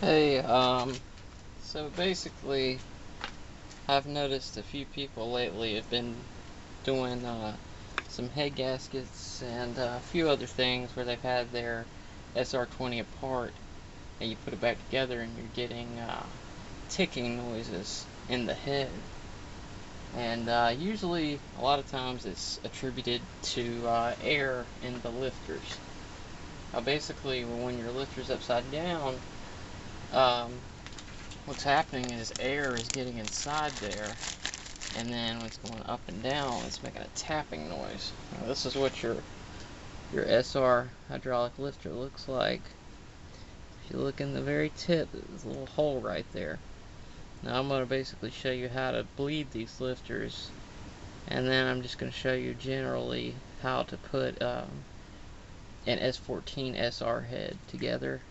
Hey, so basically, I've noticed a few people lately have been doing, some head gaskets and a few other things where they've had their SR20 apart and you put it back together and you're getting, ticking noises in the head. And, usually, a lot of times it's attributed to, air in the lifters. Basically, when your lifter's upside down, what's happening is air is getting inside there, and then when it's going up and down, it's making a tapping noise. Now, this is what your SR hydraulic lifter looks like. If you look in the very tip, there's a little hole right there. Now I'm going to basically show you how to bleed these lifters, and then I'm just going to show you generally how to put an S14 SR head together,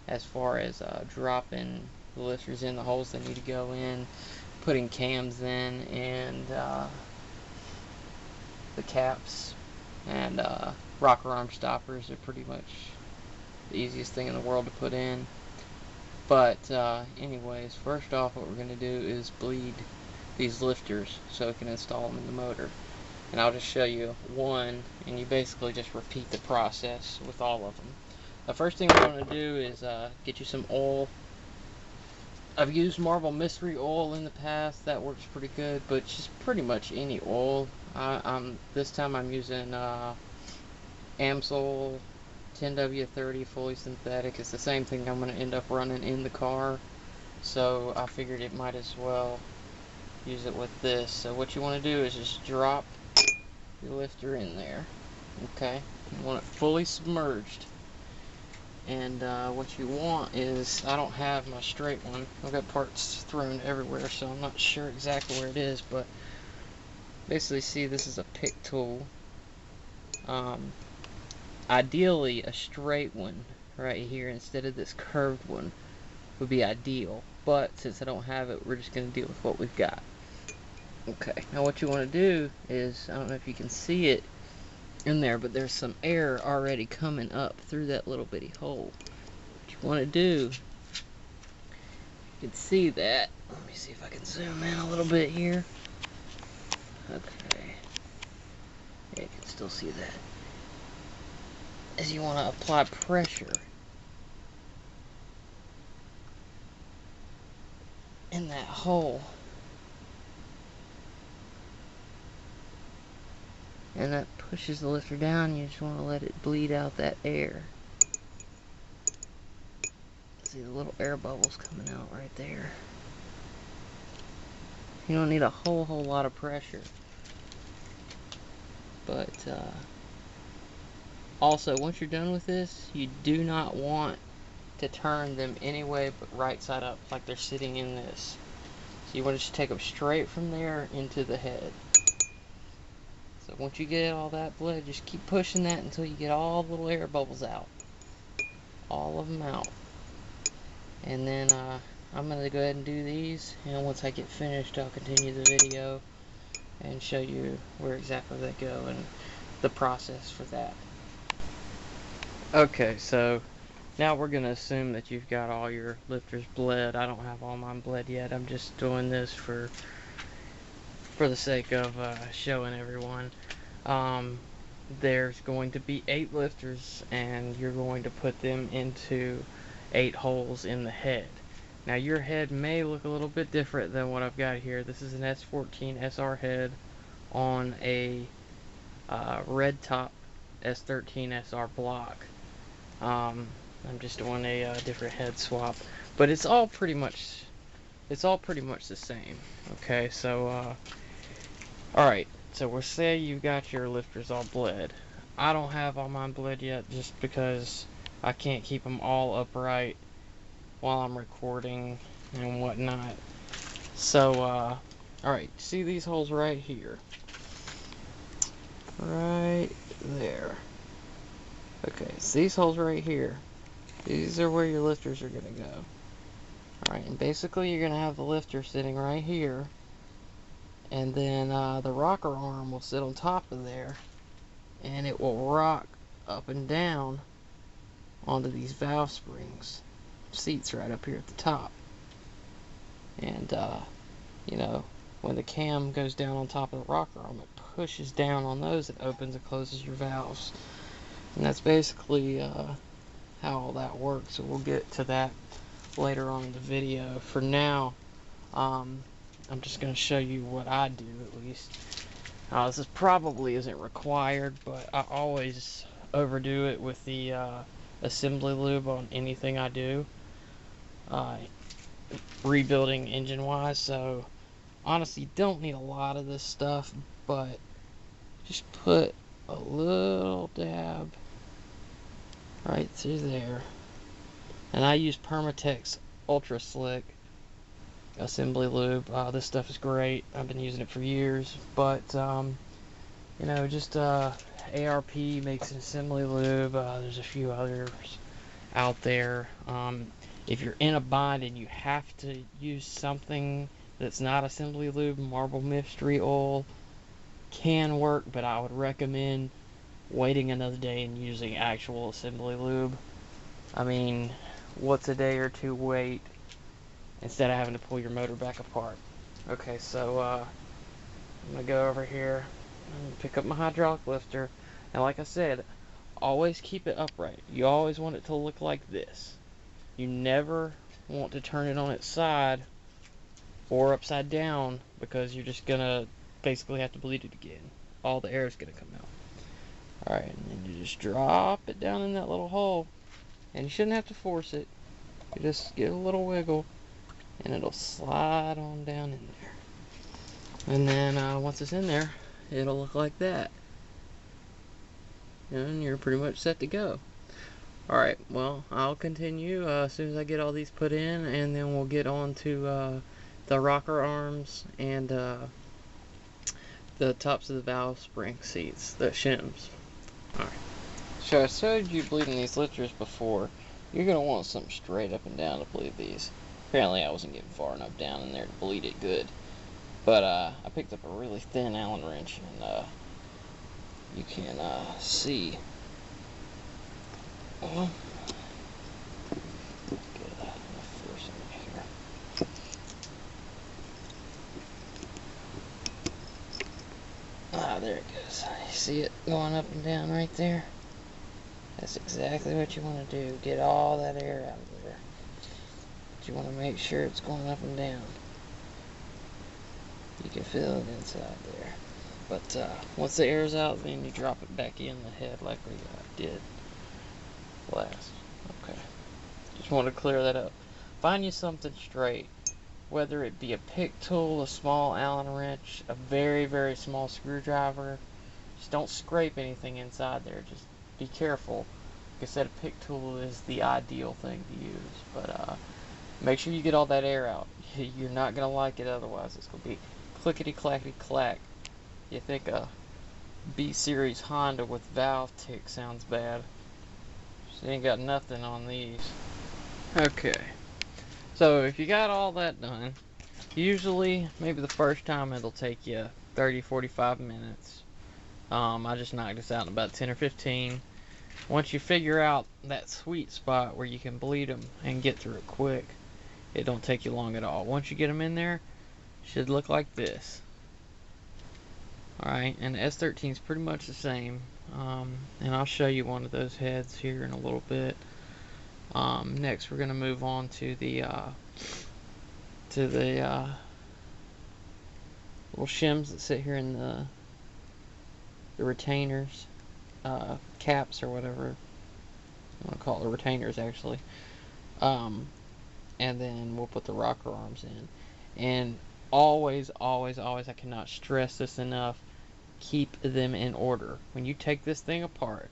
as far as dropping the lifters in the holes they need to go in, putting cams in, and the caps and rocker arm stoppers are pretty much the easiest thing in the world to put in. But anyways, first off, what we're going to do is bleed these lifters so we can install them in the motor. And I'll just show you one, and you basically just repeat the process with all of them. The first thing we're going to do is get you some oil. I've used Marvel Mystery Oil in the past. That works pretty good, but just pretty much any oil. This time I'm using Amsoil 10W30 fully synthetic. It's the same thing I'm going to end up running in the car, so I figured it might as well use it with this. So what you want to do is just drop your lifter in there. Okay, you want it fully submerged. And what you want is, I don't have my straight one. I've got parts thrown everywhere, so I'm not sure exactly where it is, but basically, see, this is a pick tool. Ideally, a straight one right here instead of this curved one would be ideal, but since I don't have it, we're just going to deal with what we've got. Okay, now what you want to do is, I don't know if you can see it in there, but there's some air already coming up through that little bitty hole. What you want to do, you can see that. Let me see if I can zoom in a little bit here. Okay, yeah, you can still see that. Is you want to apply pressure in that hole, and that pushes the lifter down. You just want to let it bleed out that air. See the little air bubbles coming out right there. You don't need a whole lot of pressure, but also, once you're done with this, you do not want to turn them any way but right side up, like they're sitting in this. So you want to just take them straight from there into the head. So once you get all that bled, just keep pushing that until you get all the little air bubbles out. All of them out. And then I'm going to go ahead and do these, and once I get finished, I'll continue the video and show you where exactly they go and the process for that. Okay, so now we're going to assume that you've got all your lifters bled. I don't have all mine bled yet. I'm just doing this for the sake of showing everyone. There's going to be 8 lifters, and you're going to put them into 8 holes in the head. Now your head may look a little bit different than what I've got here. This is an S14 SR head on a redtop S13 SR block. I'm just doing a different head swap, but it's all pretty much the same. Okay, so alright, so we'll say you've got your lifters all bled. I don't have all mine bled yet, just because I can't keep them all upright while I'm recording and whatnot. So alright, see these holes right here? Right there. Okay, so these holes right here, these are where your lifters are going to go. Alright, and basically you're going to have the lifter sitting right here, and then the rocker arm will sit on top of there, and it will rock up and down onto these valve springs. seats right up here at the top. And you know, when the cam goes down on top of the rocker arm, it pushes down on those and opens and closes your valves. And that's basically how all that works. So we'll get to that later on in the video. For now, I'm just going to show you what I do, at least. This is probably isn't required, but I always overdo it with the assembly lube on anything I do, rebuilding engine wise. So honestly, you don't need a lot of this stuff, but just put a little dab right through there. And I use Permatex Ultra Slick assembly lube. This stuff is great. I've been using it for years, but you know, just ARP makes an assembly lube. There's a few others out there. If you're in a bind and you have to use something that's not assembly lube, Marble Mystery Oil can work, but I would recommend waiting another day and using actual assembly lube. I mean, what's a day or two wait instead of having to pull your motor back apart? Okay, so I'm gonna go over here and pick up my hydraulic lifter, and like I said, always keep it upright. You always want it to look like this. You never want to turn it on its side or upside down, because you're just gonna basically have to bleed it again. All the air is gonna come out. Alright, and then you just drop it down in that little hole, and you shouldn't have to force it. You just give it a little wiggle and it'll slide on down in there. And then once it's in there, it'll look like that, and you're pretty much set to go. Alright, well, I'll continue as soon as I get all these put in, and then we'll get on to the rocker arms and the tops of the valve spring seats, the shims. Alright, so I showed you bleeding these lifters before. You're going to want something straight up and down to bleed these. Apparently I wasn't getting far enough down in there to bleed it good. But I picked up a really thin Allen wrench, and you can see. Well, get enough force in here. There it goes. You see it going up and down right there? That's exactly what you want to do. Get all that air out of there. But you want to make sure it's going up and down. You can feel it inside there. But once the air's out, then you drop it back in the head like we did last. Okay. Just want to clear that up. Find you something straight. Whether it be a pick tool, a small Allen wrench, a very, very small screwdriver. Just don't scrape anything inside there. Just be careful. Like I said, a pick tool is the ideal thing to use. But make sure you get all that air out. You're not going to like it otherwise. It's going to be clickety-clackety-clack. You think a B-Series Honda with valve tick sounds bad. She ain't got nothing on these. Okay. So if you got all that done, usually maybe the first time it'll take you 30-45 minutes. I just knocked this out in about 10 or 15. Once you figure out that sweet spot where you can bleed them and get through it quick, it don't take you long at all. Once you get them in there, it should look like this. Alright, and the S14 is pretty much the same. And I'll show you one of those heads here in a little bit. Next we're going to move on to the little shims that sit here in the retainers, caps or whatever I want to call it, retainers actually. And then we'll put the rocker arms in. And always, always, always, I cannot stress this enough, keep them in order. When you take this thing apart,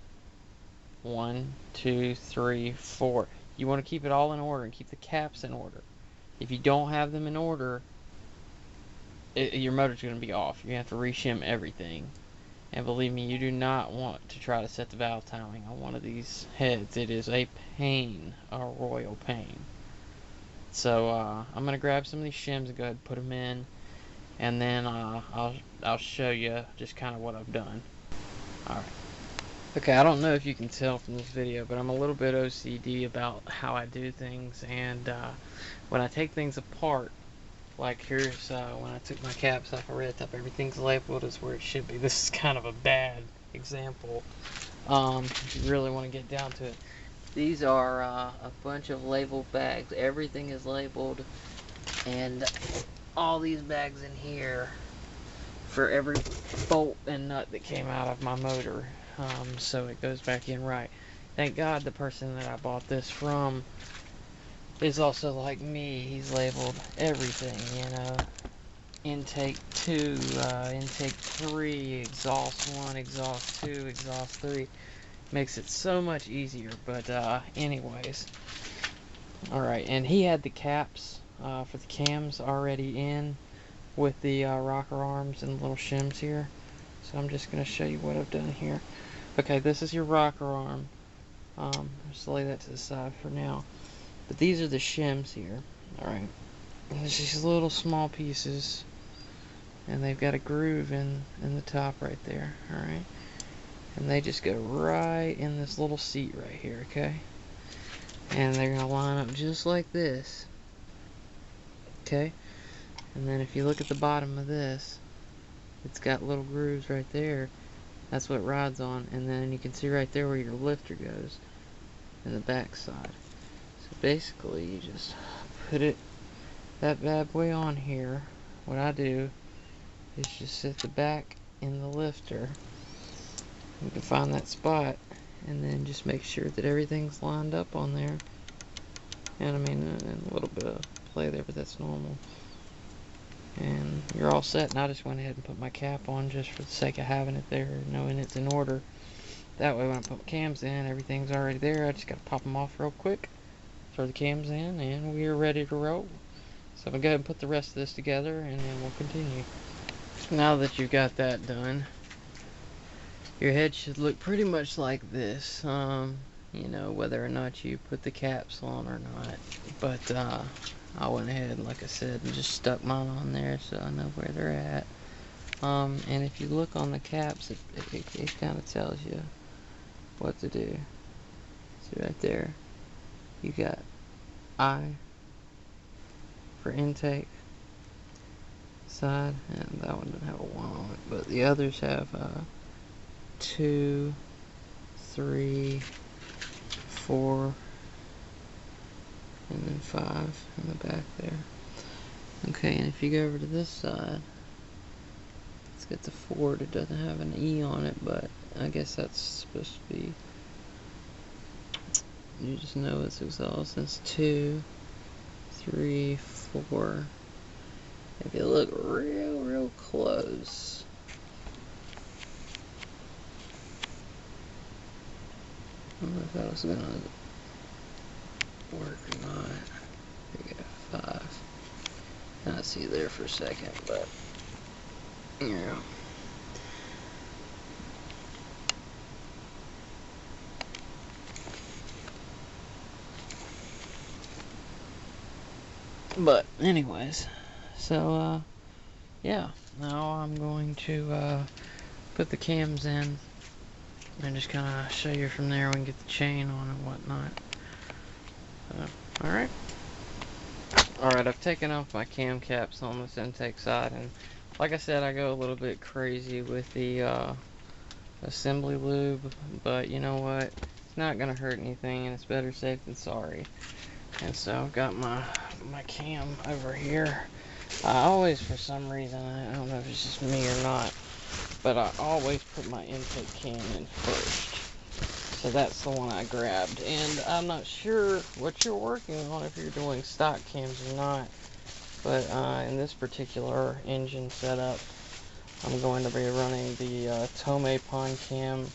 1, 2, 3, 4, you want to keep it all in order and keep the caps in order. If you don't have them in order, your motor's going to be off. You're going to have to re-shim everything. And believe me, you do not want to try to set the valve timing on one of these heads. It is a pain, a royal pain. So I'm going to grab some of these shims and go ahead and put them in. And then I'll show you just kind of what I've done. Alright. Okay, I don't know if you can tell from this video, but I'm a little bit OCD about how I do things, and when I take things apart, like here's when I took my caps off a redtop, everything's labeled as where it should be. This is kind of a bad example. If you really want to get down to it, these are a bunch of labeled bags. Everything is labeled, and all these bags in here for every bolt and nut that came out of my motor, so it goes back in right. Thank God the person that I bought this from is also like me. He's labeled everything, you know. Intake 2, intake 3, exhaust 1, exhaust 2, exhaust 3. Makes it so much easier, but anyways. Alright, and he had the caps for the cams already in with the rocker arms and little shims here. So I'm just going to show you what I've done here. Okay, this is your rocker arm. Just lay that to the side for now. But these are the shims here. Alright. There's these little small pieces. And they've got a groove in the top right there. Alright. And they just go right in this little seat right here, okay? And they're going to line up just like this. Okay? And then if you look at the bottom of this, it's got little grooves right there. That's what it rides on. And then you can see right there where your lifter goes in the back side. So basically you just put that bad boy on here. What I do is just sit the back in the lifter. You can find that spot and then just make sure that everything's lined up on there. And I mean, a little bit of play there, but that's normal. And you're all set. And I just went ahead and put my cap on just for the sake of having it there, knowing it's in order. That way when I put my cams in, everything's already there. I just got to pop them off real quick, throw the cams in, and we are ready to roll. So I'm going to go ahead and put the rest of this together, and then we'll continue. Now that you've got that done, your head should look pretty much like this. You know, whether or not you put the caps on or not. But I went ahead, like I said, and just stuck mine on there so I know where they're at. And if you look on the caps, it kind of tells you what to do. See right there, you got I for intake side, and that one doesn't have a 1 on it, but the others have 2, 3, 4, and then 5 in the back there. Okay, and if you go over to this side, it's got the Ford. It doesn't have an E on it, but I guess that's supposed to be, you just know it's exhaust. That's 2, 3, 4. If you look real close, I don't know if that was gonna work or not. Here you go, 5. Not see there for a second, but yeah. But anyways, so yeah, now I'm going to put the cams in and just kind of show you from there. We can get the chain on and whatnot. Alright. Alright, I've taken off my cam caps on this intake side, and like I said, I go a little bit crazy with the assembly lube, but you know what? It's not going to hurt anything, and it's better safe than sorry. And so I've got my cam over here. I always, for some reason, I don't know if it's just me or not, but I always put my intake cam in first. So that's the one I grabbed. And I'm not sure what you're working on, if you're doing stock cams or not. But in this particular engine setup, I'm going to be running the Tomei Poncam.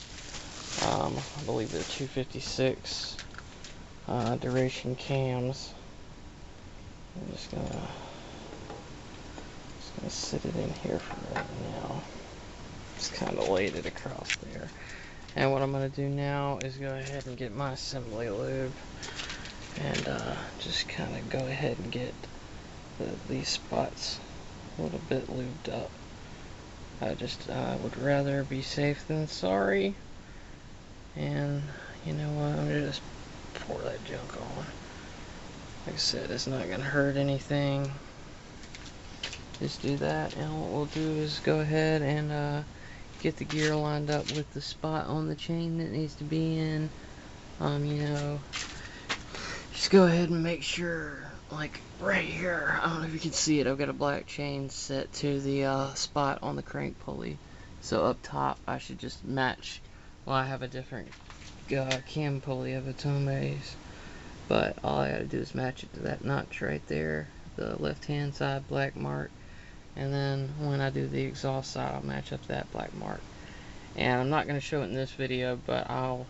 I believe they're 256 duration cams. I'm just gonna sit it in here for right now. Just kind of laid it across there. And what I'm going to do now is go ahead and get my assembly lube and just kind of go ahead and get these spots a little bit lubed up. I would rather be safe than sorry. And you know what, I'm gonna just pour that junk on. Like I said, it's not gonna hurt anything. Just do that, and what we'll do is go ahead and get the gear lined up with the spot on the chain that needs to be in. You know, just go ahead and make sure, like right here, I don't know if you can see it, I've got a black chain set to the spot on the crank pulley. So up top, I should just match. Well, I have a different cam pulley of a Tomei's, but all I gotta do is match it to that notch right there, the left hand side black mark. And then when I do the exhaust side, I'll match up that black mark. And I'm not going to show it in this video, but I'll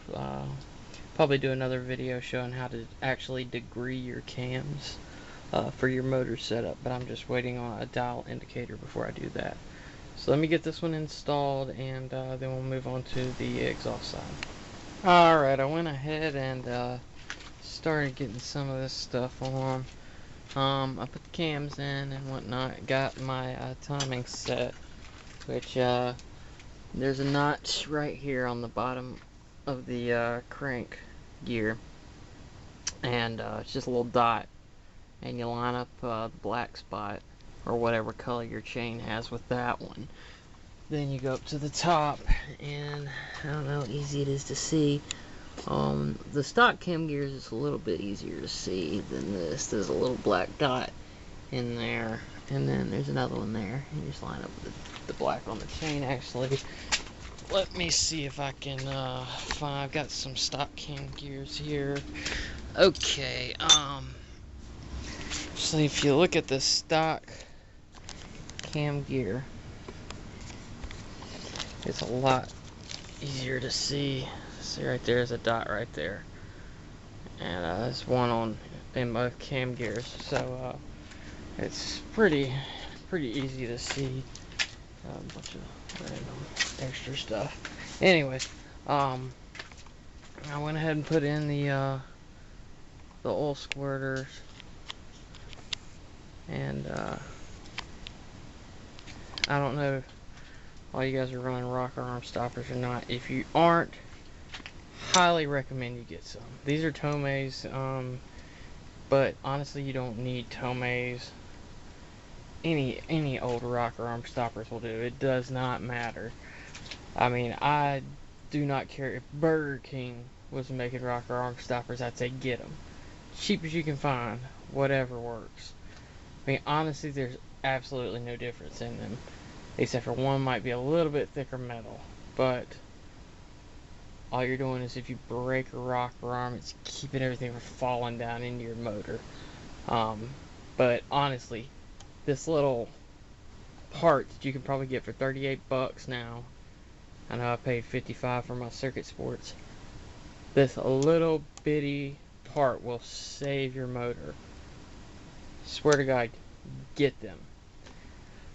probably do another video showing how to actually degree your cams for your motor setup. But I'm just waiting on a dial indicator before I do that. So let me get this one installed, and then we'll move on to the exhaust side. Alright, I went ahead and started getting some of this stuff on. I put the cams in and whatnot, got my timing set, which there's a notch right here on the bottom of the crank gear, and it's just a little dot, and you line up the black spot or whatever color your chain has with that one. Then you go up to the top, and I don't know how easy it is to see. The stock cam gears is a little bit easier to see than this. There's a little black dot in there, and then there's another one there. You just line up the black on the chain. Actually, let me see if I can find. I've got some stock cam gears here. Okay, so if you look at the stock cam gear, it's a lot easier to see. See right there's a dot right there, and there's one in both cam gears, so it's pretty easy to see. A bunch of random extra stuff. Anyways, I went ahead and put in the oil squirters, and I don't know if all you guys are running rocker arm stoppers or not. If you aren't, highly recommend you get some. These are Tomei's, but honestly, you don't need Tomei's. Any old rocker arm stoppers will do. It does not matter. I mean, I do not care if Burger King was making rocker arm stoppers. I'd say get them. Cheap as you can find, whatever works. I mean, honestly, there's absolutely no difference in them, except for one might be a little bit thicker metal, but all you're doing is, if you break a rocker arm, it's keeping everything from falling down into your motor. But honestly, this little part that you can probably get for 38 bucks now, I know I paid 55 for my Circuit Sports, this little bitty part will save your motor. Swear to God, get them.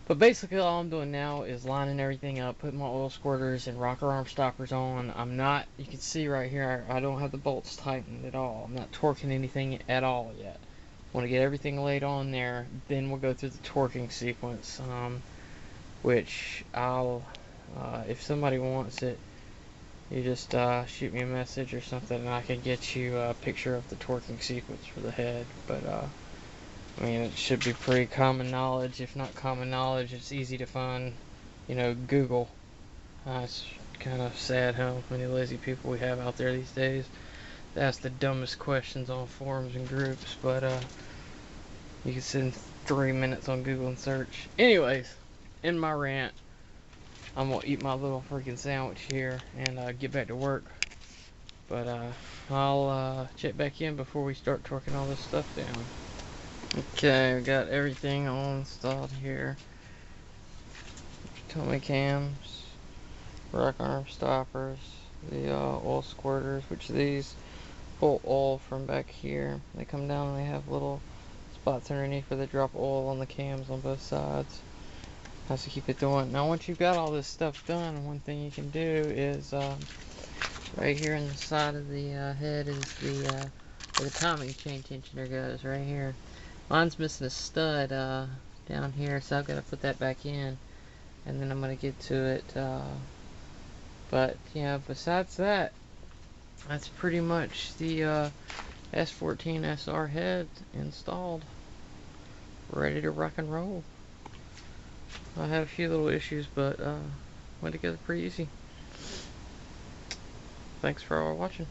But basically all I'm doing now is lining everything up, putting my oil squirters and rocker arm stoppers on. I'm not, you can see right here, I don't have the bolts tightened at all. I'm not torquing anything at all yet. I want to get everything laid on there, then we'll go through the torquing sequence, which I'll, if somebody wants it, you just shoot me a message or something, and I can get you a picture of the torquing sequence for the head. But I mean, it should be pretty common knowledge. If not common knowledge, it's easy to find, you know, Google. It's kind of sad how many lazy people we have out there these days. They ask the dumbest questions on forums and groups, but you can spend 3 minutes on Google and search. Anyways, in my rant, I'm gonna eat my little freaking sandwich here and get back to work. But I'll check back in before we start torquing all this stuff down. Okay, we got everything all installed here. Tomei cams, rock arm stoppers, the oil squirters, which these pull oil from back here. They come down and they have little spots underneath where they drop oil on the cams on both sides. Has to keep it going. Now once you've got all this stuff done, one thing you can do is right here in the side of the head is the where the timing chain tensioner goes, right here. Mine's missing a stud down here, so I've got to put that back in, and then I'm going to get to it. But yeah, besides that, that's pretty much the S14 SR head installed, ready to rock and roll. I had a few little issues, but went together pretty easy. Thanks for watching.